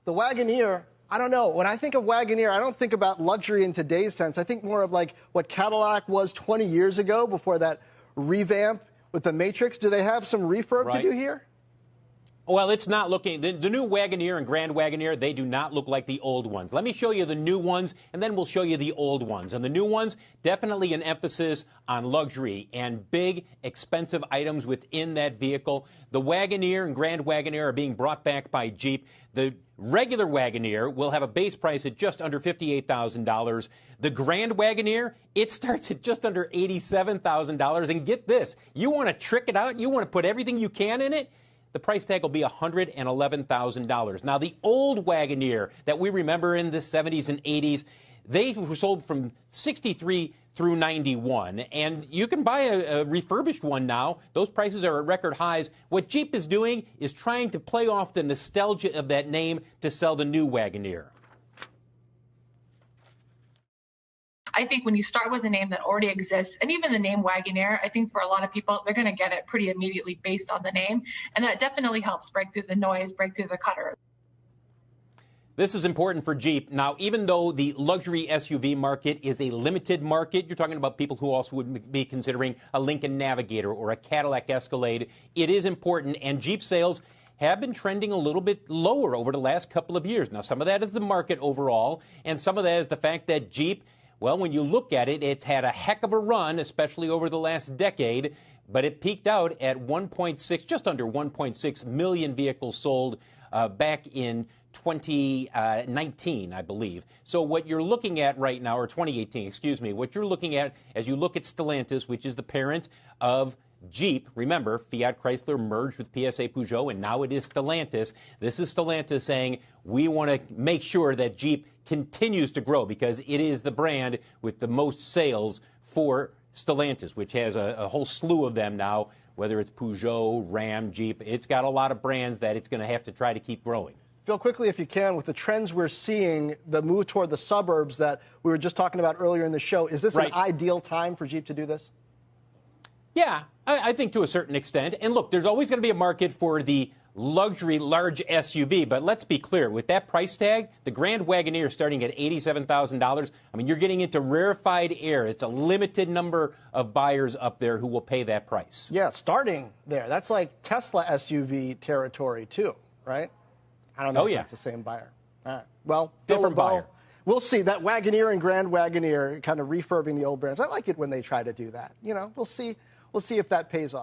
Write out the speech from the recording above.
The Wagoneer, I don't know. When I think of Wagoneer, I don't think about luxury in today's sense. I think more of like what Cadillac was 20 years ago before that revamp with the Matrix. Do they have some refurb to do here? Well, it's not looking, the new Wagoneer and Grand Wagoneer, they do not look like the old ones. Let me show you the new ones, and then we'll show you the old ones. And the new ones, definitely an emphasis on luxury and big, expensive items within that vehicle. The Wagoneer and Grand Wagoneer are being brought back by Jeep. The regular Wagoneer will have a base price at just under $58,000. The Grand Wagoneer, it starts at just under $87,000. And get this, you want to trick it out, you want to put everything you can in it, the price tag will be $111,000. Now, the old Wagoneer that we remember in the 70s and 80s, they were sold from 63 through 91. And you can buy a refurbished one now. Those prices are at record highs. What Jeep is doing is trying to play off the nostalgia of that name to sell the new Wagoneer. I think when you start with a name that already exists, and even the name Wagoneer, I think for a lot of people, they're going to get it pretty immediately based on the name. And that definitely helps break through the noise, break through the clutter. This is important for Jeep. Now, even though the luxury SUV market is a limited market, you're talking about people who also would be considering a Lincoln Navigator or a Cadillac Escalade. It is important, and Jeep sales have been trending a little bit lower over the last couple of years. Now, some of that is the market overall, and some of that is the fact that Jeep, well, when you look at it, it's had a heck of a run, especially over the last decade, but it peaked out at 1.6, just under 1.6 million vehicles sold back in 2019, I believe. So what you're looking at right now, or 2018, excuse me, what you're looking at as you look at Stellantis, which is the parent of Jeep. Remember, Fiat Chrysler merged with PSA Peugeot, and now it is Stellantis. This is Stellantis saying, we want to make sure that Jeep continues to grow because it is the brand with the most sales for Stellantis, which has a whole slew of them now, whether it's Peugeot, Ram, Jeep. It's got a lot of brands that it's going to have to try to keep growing. Phil, quickly, if you can, with the trends we're seeing, the move toward the suburbs that we were just talking about earlier in the show, is this an ideal time for Jeep to do this? Yeah, I think to a certain extent. And look, there's always going to be a market for the luxury large SUV, but let's be clear, with that price tag, the Grand Wagoneer starting at $87,000, I mean, you're getting into rarefied air. It's a limited number of buyers up there who will pay that price. Yeah, starting there. That's like Tesla SUV territory too, right? I don't know if that's the same buyer. All right. Well, different buyer. We'll see. That Wagoneer and Grand Wagoneer kind of refurbing the old brands. I like it when they try to do that. You know, we'll see if that pays off.